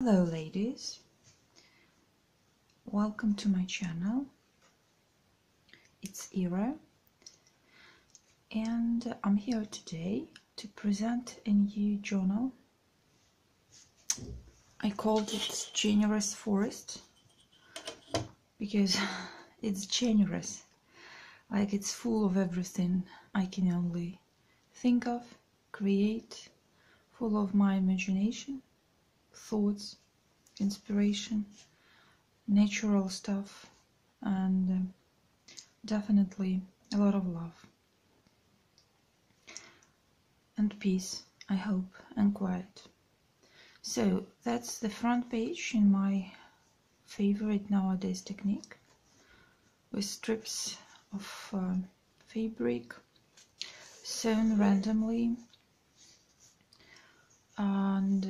Hello ladies, welcome to my channel. It's Ira and I'm here today to present a new journal. I called it Generous Forest because it's generous, like it's full of everything I can only think of, create, full of my imagination, thoughts, inspiration, natural stuff, and definitely a lot of love and peace, I hope, and quiet. So that's the front page in my favorite nowadays technique, with strips of fabric sewn randomly and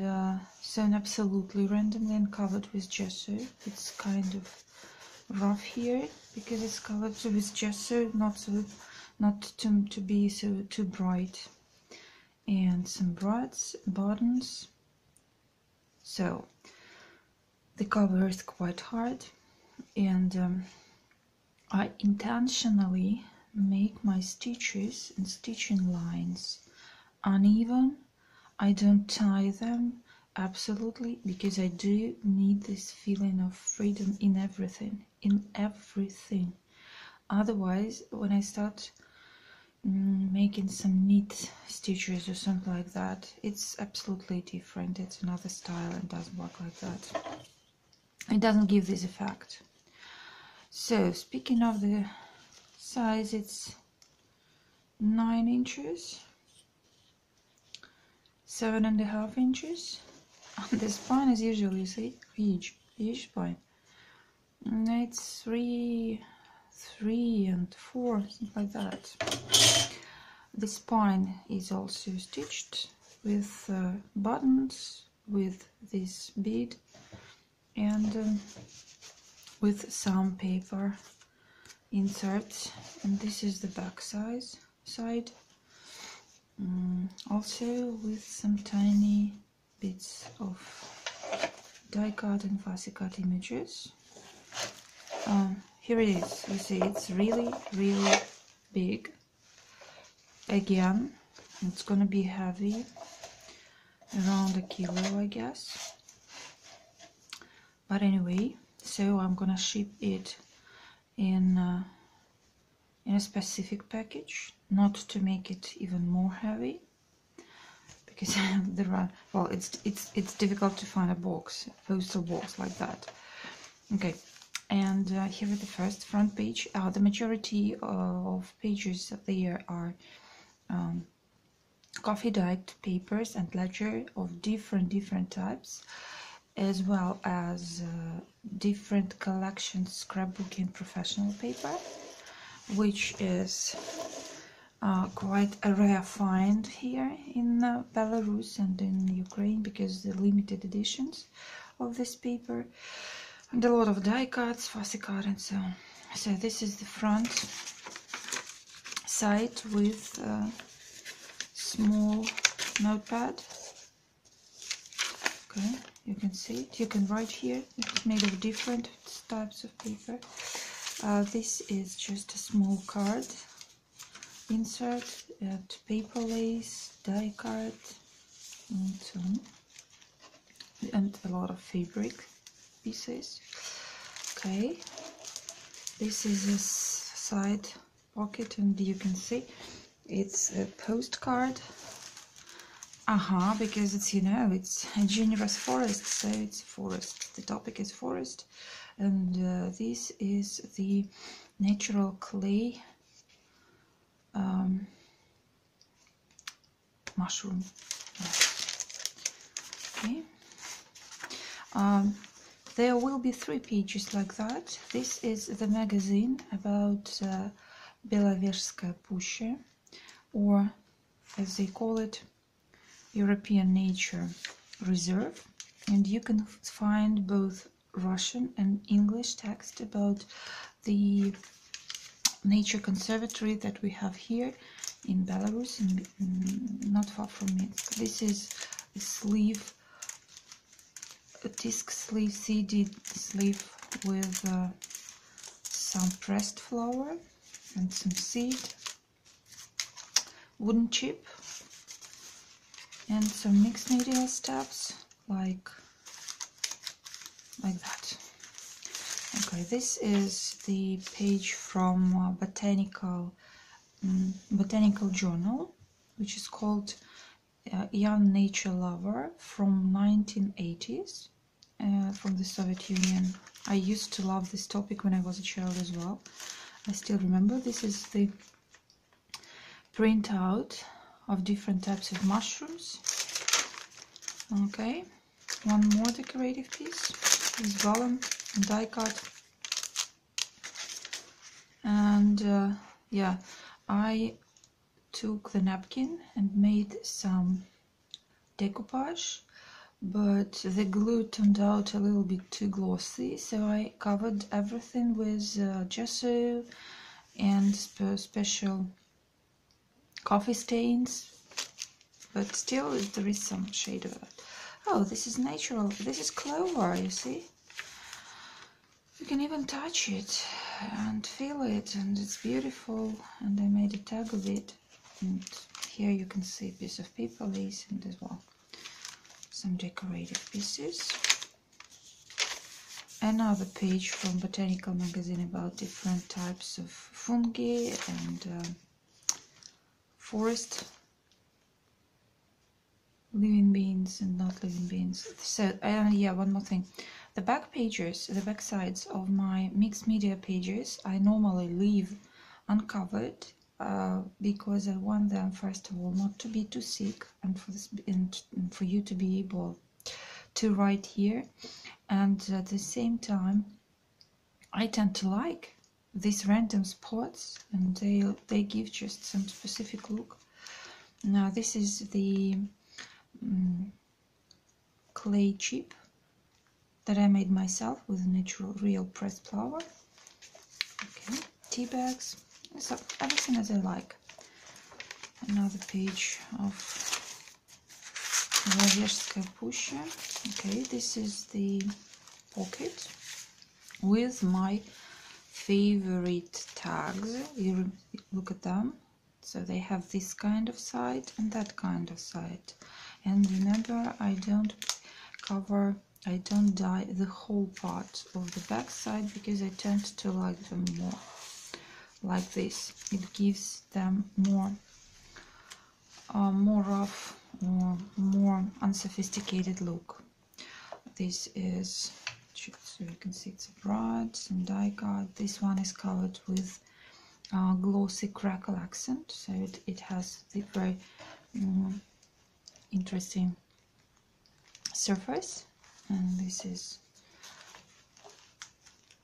sewn absolutely randomly and covered with gesso. It's kind of rough here because it's covered with gesso, not to be so too bright, and some buttons. So the cover is quite hard, and I intentionally make my stitches and stitching lines uneven. I don't tie them absolutely because I do need this feeling of freedom in everything, Otherwise, when I start making some neat stitches or something like that, it's absolutely different. It's another style and doesn't work like that. It doesn't give this effect. So speaking of the size, it's 9 inches, 7.5 inches. The spine is usually, see, huge spine. And it's 3 and 4, something like that. The spine is also stitched with buttons, with this bead, and with some paper inserts. And this is the back side. Also with some tiny bits of die cut and fussy cut images. Here it is. You see, it's really big. Again, it's gonna be heavy, around 1 kilo, I guess. But anyway, so I'm gonna ship it in a specific package, not to make it even more heavy, because there are, well, it's difficult to find a postal box like that. Okay, and here is the first front page. The majority of pages there are coffee dyed papers and ledger of different types, as well as different collections scrapbooking professional paper, which is quite a rare find here in Belarus and in Ukraine, because the limited editions of this paper, and a lot of die cuts, fussy cut, and so on. So this is the front side with small notepad. Okay, you can see it. You can write here. It's made of different types of paper. This is just a small card insert, paper lace, die cut, and so on, and a lot of fabric pieces. Okay, this is a side pocket, and you can see it's a postcard. Because it's, you know, it's a generous forest, so it's forest. The topic is forest, and this is the natural clay mushroom. Okay. There will be 3 pages like that. This is the magazine about Беловежская пуща, or as they call it, European Nature Reserve, and you can find both Russian and English text about the nature conservatory that we have here in Belarus, and not far from it. This is a sleeve a disc sleeve, CD sleeve with some pressed flower and some seed, wooden chip, and some mixed media steps like that. Okay, this is the page from Botanical Journal, which is called Young Nature Lover, from 1980s, from the Soviet Union. I used to love this topic when I was a child as well. I still remember. This is the printout of different types of mushrooms. Okay, one more decorative piece is vellum and die cut. And yeah, I took the napkin and made some decoupage, but the glue turned out a little bit too glossy, so I covered everything with gesso and special coffee stains, but still there is some shade of it. Oh, this is natural. This is clover, you see? You can even touch it and feel it, and it's beautiful. And I made a tag of it, and here you can see a piece of paper lace and as well some decorative pieces. Another page from Botanical magazine about different types of fungi and forest living beings and not living beings. So yeah, one more thing. The back pages, the back sides of my mixed media pages, I normally leave uncovered because I want them, first of all, not to be too thick, and for you to be able to write here. And at the same time, I tend to like these random spots, and they give just some specific look. Now this is the clay chip that I made myself with natural real pressed flower. Okay, tea bags, so everything as I like. Another page of zen-scrapbooking. Okay, this is the pocket with my favorite tags. You look at them. So they have this kind of side and that kind of side. And remember, I don't dye the whole part of the back side because I tend to like them more like this. It gives them more rough or more unsophisticated look. This is, so you can see it's a brad, some die cut. This one is covered with glossy crackle accent, so it has the very interesting surface. And this is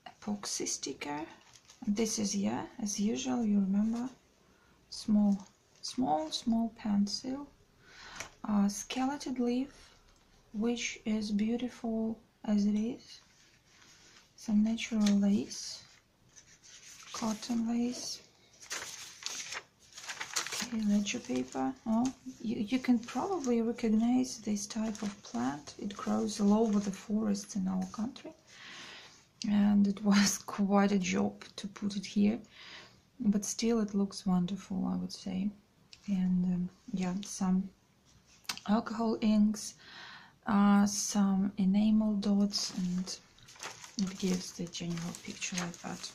epoxy sticker. And this is, yeah, as usual, you remember, small pencil, skeleton leaf, which is beautiful as it is. Some natural lace, cotton lace. Okay, ledger paper. Oh, you can probably recognize this type of plant. It grows all over the forests in our country, and it was quite a job to put it here, but still it looks wonderful, I would say. And yeah, some alcohol inks, some enamel dots, and it gives the general picture like that.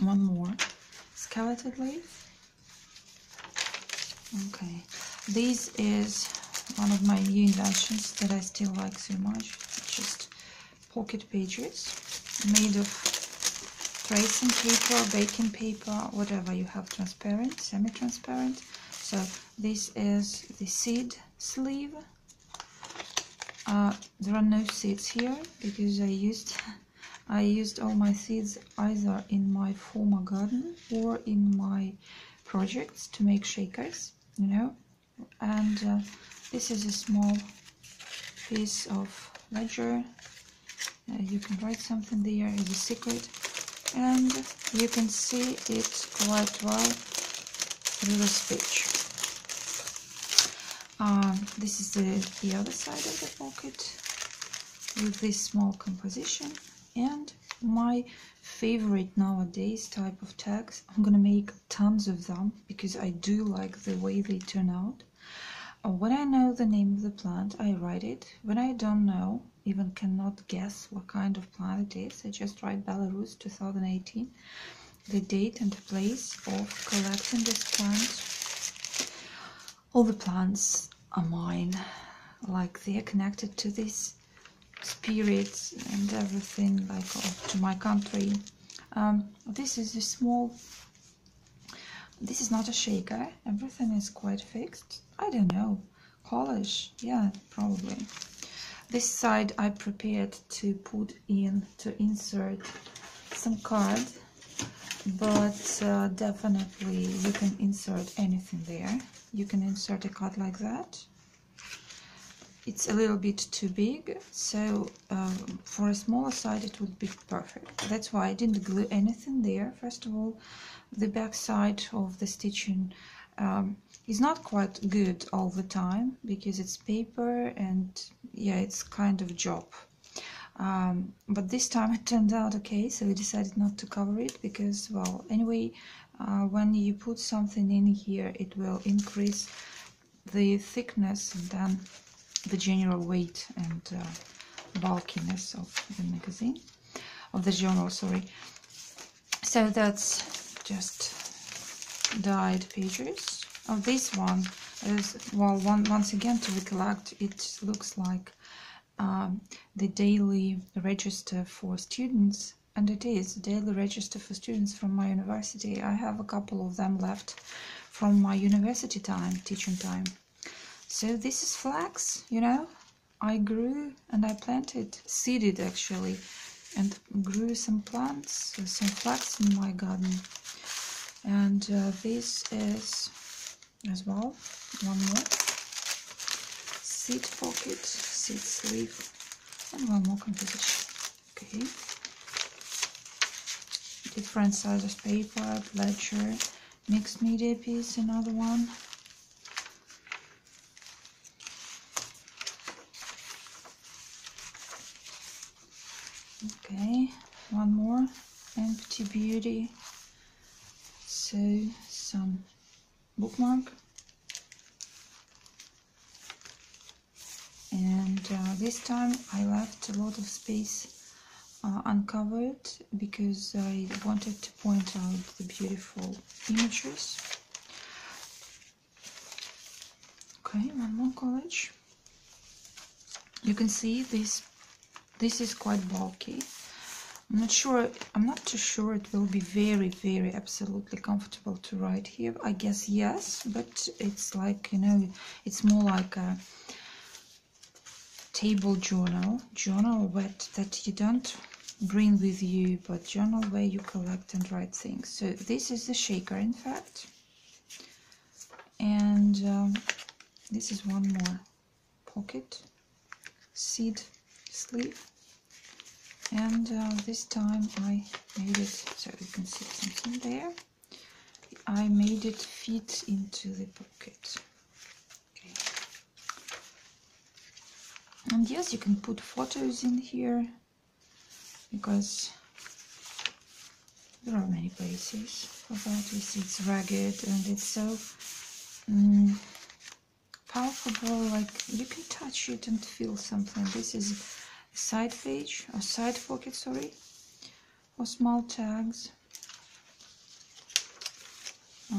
One more skeleton leaf. Okay, this is one of my new inventions that I still like so much. It's just pocket pages made of tracing paper, baking paper, whatever you have, transparent, semi-transparent. So this is the seed sleeve. There are no seeds here because I used all my seeds either in my former garden or in my projects to make shakers, you know. And this is a small piece of ledger. You can write something there as a secret, and you can see it quite well through the speech. This is the other side of the pocket. with this small composition. And my favorite nowadays type of tags, I'm gonna make tons of them because I do like the way they turn out. When I know the name of the plant, I write it. When I don't know, even cannot guess what kind of plant it is, I just write Belarus 2018, the date and the place of collecting this plant. All the plants are mine, like they are connected to this spirits and everything, like to my country. This is a small, this is not a shaker, everything is quite fixed. I don't know, polish, yeah, probably. This side I prepared to put in, to insert some card, but definitely you can insert anything there. You can insert a card like that. It's a little bit too big, so for a smaller side it would be perfect. That's why I didn't glue anything there. First of all, the back side of the stitching is not quite good all the time because it's paper and yeah, it's kind of a job. But this time it turned out okay, so we decided not to cover it because, well, anyway, when you put something in here, it will increase the thickness and then the general weight and bulkiness of the magazine, of the journal, sorry. So that's just dyed pages. Oh, this one is, well, once again, to recollect, it looks like the daily register for students, and it is daily register for students from my university. I have a couple of them left from my university time, teaching time. So this is flax, you know, I grew and I planted, seeded actually, and grew some plants, some flax in my garden. And this is as well, one more, seed pocket, seed sleeve, and one more composition. Okay, different sizes paper, ledger, mixed media piece, another one. Okay, one more, empty beauty, so some bookmark, and this time I left a lot of space uncovered because I wanted to point out the beautiful images. Okay, one more collage. You can see this is quite bulky. I'm not too sure it will be very absolutely comfortable to write here. I guess yes, but it's like, you know, it's more like a table journal that you don't bring with you, but journal where you collect and write things. So this is the shaker, in fact, and this is one more pocket, seed sleeve. And this time I made it, so you can see something there, I made it fit into the pocket. Okay. And yes, you can put photos in here, because there are many places for that. You see it's ragged and it's so palpable, like you can touch it and feel something. This is side page or side pocket, sorry, for small tags.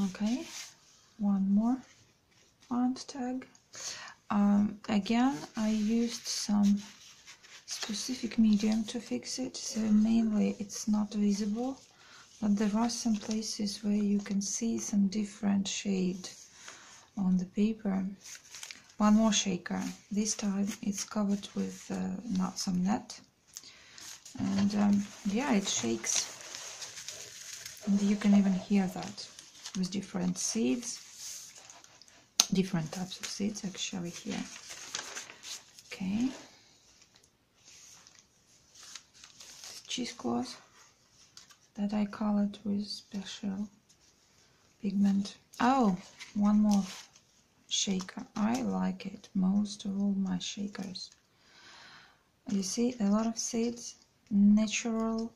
Okay, one more font tag. Again, I used some specific medium to fix it, so mainly it's not visible, but there are some places where you can see some different shade on the paper. One more shaker. This time it's covered with some net, and yeah, it shakes, and you can even hear that with different seeds, different types of seeds actually here. Okay, cheesecloth that I colored with special pigment. Oh, one more shaker. I like it most of all my shakers. You see a lot of seeds, natural,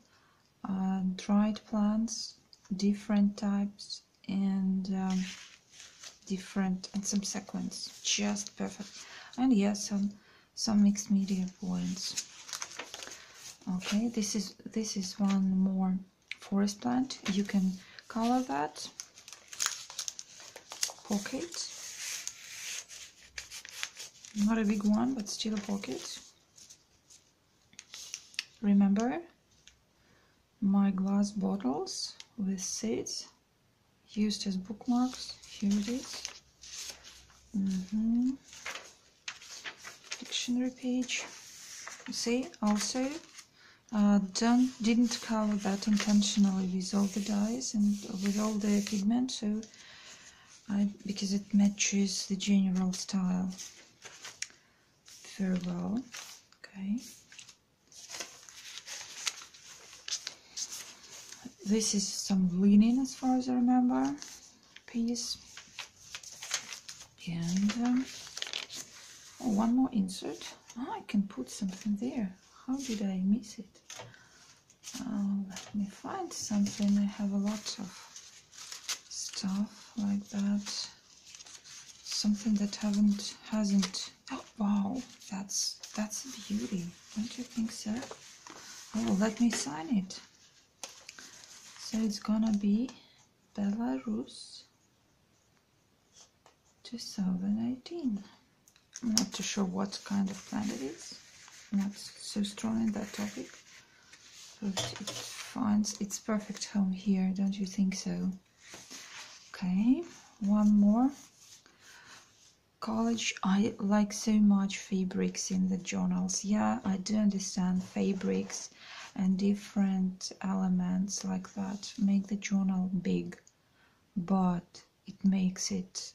dried plants, different types, and some sequins, just perfect. And yes, some mixed media points. Okay, this is one more forest plant. You can color that. Pocket. Not a big one, but still a pocket. Remember my glass bottles with seeds used as bookmarks. Here it is. Dictionary page. You see, also didn't color that intentionally with all the dyes and with all the pigment, so because it matches the general style very well. Okay. This is some linen, as far as I remember, piece. And one more insert. Oh, I can put something there. How did I miss it? Let me find something. I have a lot of stuff like that. Something that hasn't. Oh wow, that's a beauty. Don't you think so? Oh, let me sign it. So it's gonna be Belarus 2018. I'm not too sure what kind of plant it is. I'm not so strong in that topic, but it finds its perfect home here, don't you think so? Okay, one more. College, I like so much fabrics in the journals. Yeah, I do understand fabrics and different elements like that make the journal big, but it makes it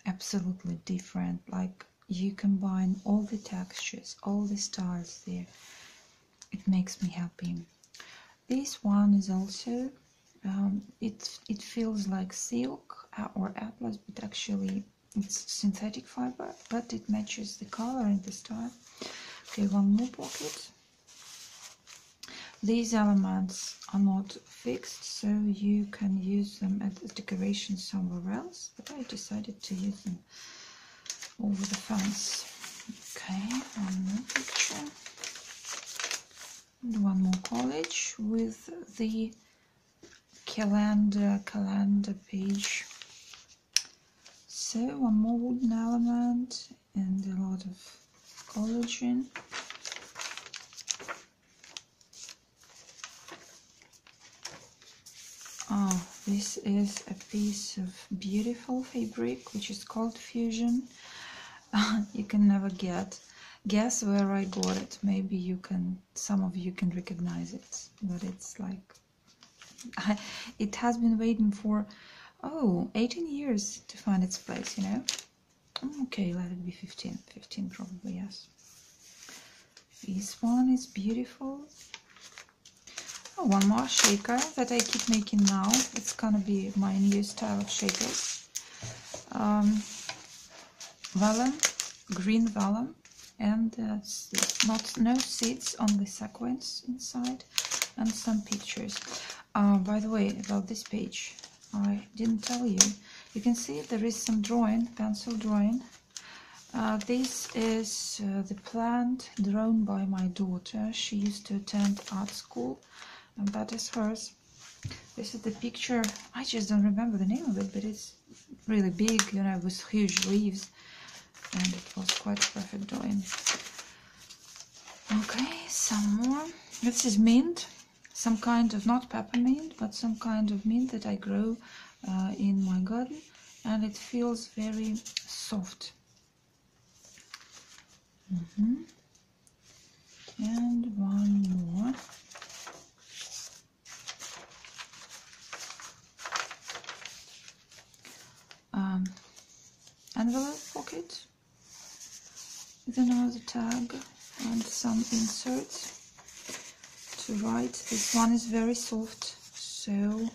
absolutely different. Like, you combine all the textures, all the styles there. It makes me happy. This one is also it feels like silk or atlas, but actually it's synthetic fiber, but it matches the color and the style. Okay, one more pocket. These elements are not fixed, so you can use them as decoration somewhere else, but I decided to use them over the fence. Okay, one more picture. And one more collage with the calendar page. So one more wooden element and a lot of collagen. Oh, this is a piece of beautiful fabric which is called Fusion. You can never guess where I got it. Maybe you can, some of you can recognize it, but it's like it has been waiting for 18 years to find its place, you know. Okay, let it be 15 probably, yes. This one is beautiful. Oh, one more shaker that I keep making now. It's gonna be my new style of shakers. Vellum, green vellum, and no seeds, only sequins inside, and some pictures. By the way, about this page, I didn't tell you. You can see there is some drawing, pencil drawing. This is the plant drawn by my daughter. She used to attend art school, and that is hers. This is the picture. I just don't remember the name of it, but it's really big, you know, with huge leaves, and it was quite perfect drawing. Okay, some more. This is mint, some kind of, not peppermint, but some kind of mint that I grow in my garden, and it feels very soft. And one more. Envelope pocket with another tag and some inserts to write. This one is very soft, so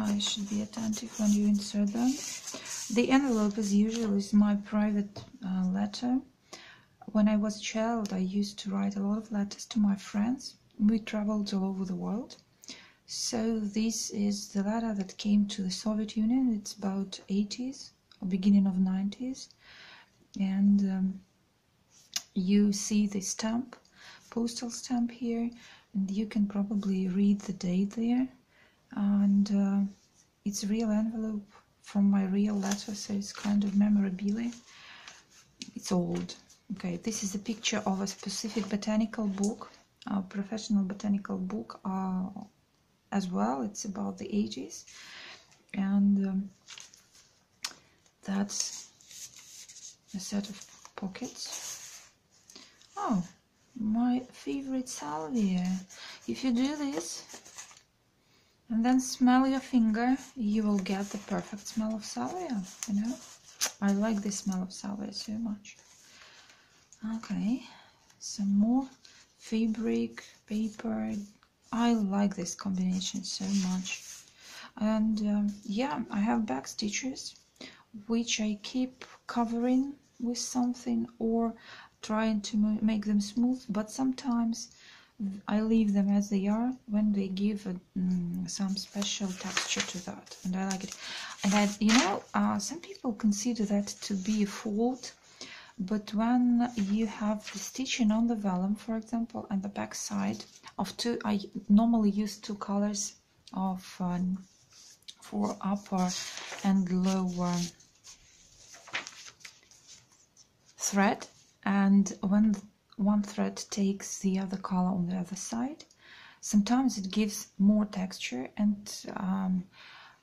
you should be attentive when you insert them. The envelope, as usual, is my private letter when I was a child, I used to write a lot of letters to my friends. We traveled all over the world. So this is the letter that came to the Soviet Union. It's about 80s or beginning of 90s. And you see the stamp, postal stamp here, and you can probably read the date there. And it's a real envelope from my real letter, so it's kind of memorabilia. It's old. Okay, this is a picture of a specific botanical book, a professional botanical book as well. It's about the 80s. And that's a set of pockets. Oh, my favorite salvia. If you do this and then smell your finger, you will get the perfect smell of salvia, you know? I like the smell of salvia so much. Okay, some more fabric, paper. I like this combination so much. And yeah, I have back stitches which I keep covering with something or trying to make them smooth, but sometimes I leave them as they are when they give some special texture to that, and I like it. And you know, some people consider that to be a fault, but when you have the stitching on the vellum, for example, and the back side of two, I normally use two colors of for upper and lower thread, and when one thread takes the other color on the other side, sometimes it gives more texture, and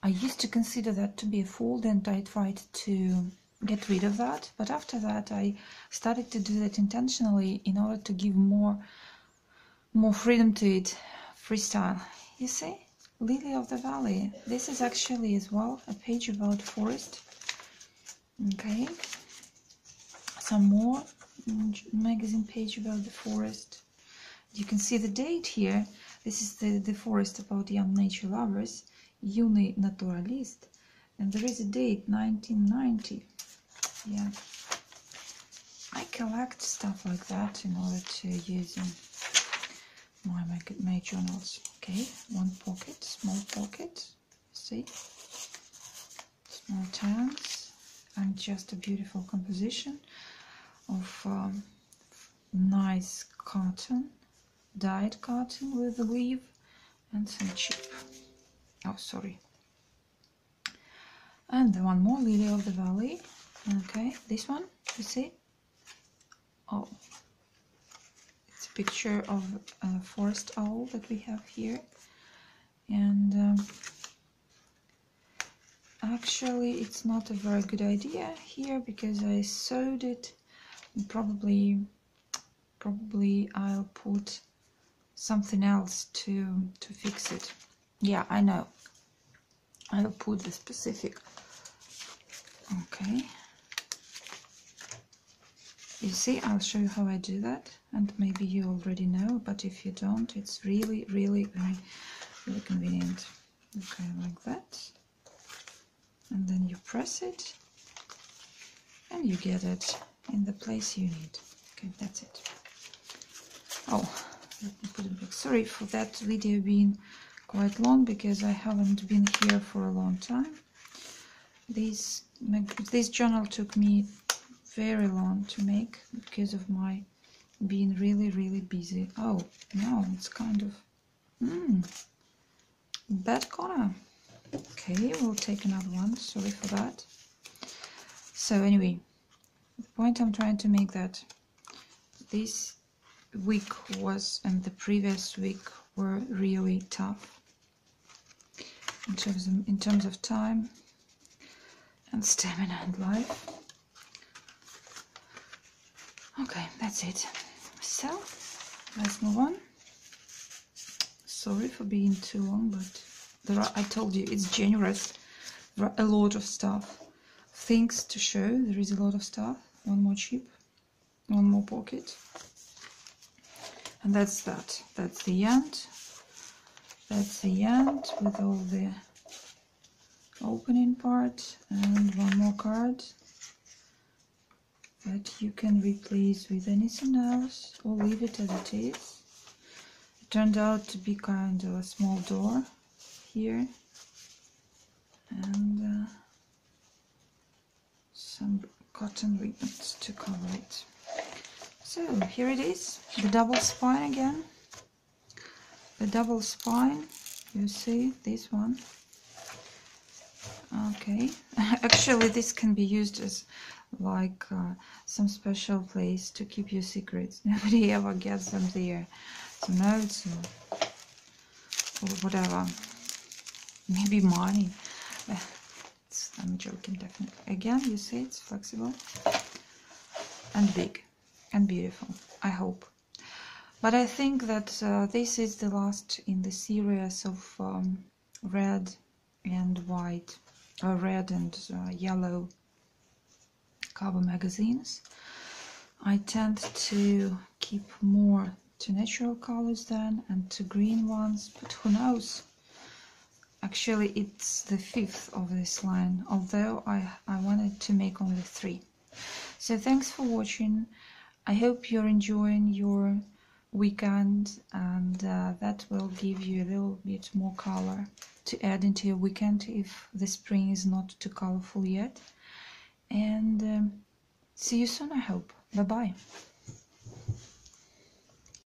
I used to consider that to be a fault, and I tried to get rid of that, but after that I started to do that intentionally in order to give more freedom to it, freestyle. You see, Lily of the Valley. This is actually as well a page about forest. Okay, some more magazine page about the forest. You can see the date here. This is the forest about young nature lovers, Юный naturalist, and there is a date, 1990. Yeah, I collect stuff like that in order to use in my journals. Okay, one pocket, small pocket, see, small tags, and just a beautiful composition of nice cotton, dyed cotton with a weave and some chip. Oh, sorry. And one more, Lily of the Valley. Okay, this one, you see? Oh, it's a picture of a forest owl that we have here. And actually it's not a very good idea here because I sewed it. Probably I'll put something else to fix it. Yeah, I know. I'll put the specific. Okay. You see, I'll show you how I do that, and maybe you already know, but if you don't, it's really very convenient. Okay, like that. And then you press it, and you get it in the place you need. Okay, that's it. Oh, let me put it back. Sorry for that video being quite long because I haven't been here for a long time. This journal took me very long to make because of my being really busy. Oh no, it's kind of bad corner. Okay, we'll take another one. Sorry for that. So anyway, the point I'm trying to make that this week was and the previous week were really tough in terms of time and stamina and life. Okay, that's it. So let's move on. Sorry for being too long, but I told you it's generous. There are a lot of stuff, things to show. There is a lot of stuff. One more chip, one more pocket, and that's that. That's the end. That's the end with all the opening part, and one more card. that you can replace with anything else or leave it as it is. It turned out to be kind of a small door here, and some cotton ribbons to cover it. So here it is, the double spine again. The double spine, you see this one. Okay, actually this can be used as like some special place to keep your secrets. Nobody ever gets them there. Some notes or whatever. Maybe money. I'm joking, definitely. Again, you see it's flexible and big and beautiful, I hope. But I think that this is the last in the series of red and white, red and yellow cover magazines. I tend to keep more to natural colors then and to green ones, but who knows? Actually, it's the 5th of this line, although I wanted to make only 3. So thanks for watching. I hope you're enjoying your weekend, and that will give you a little bit more color to add into your weekend if the spring is not too colorful yet. And see you soon, I hope. Bye bye.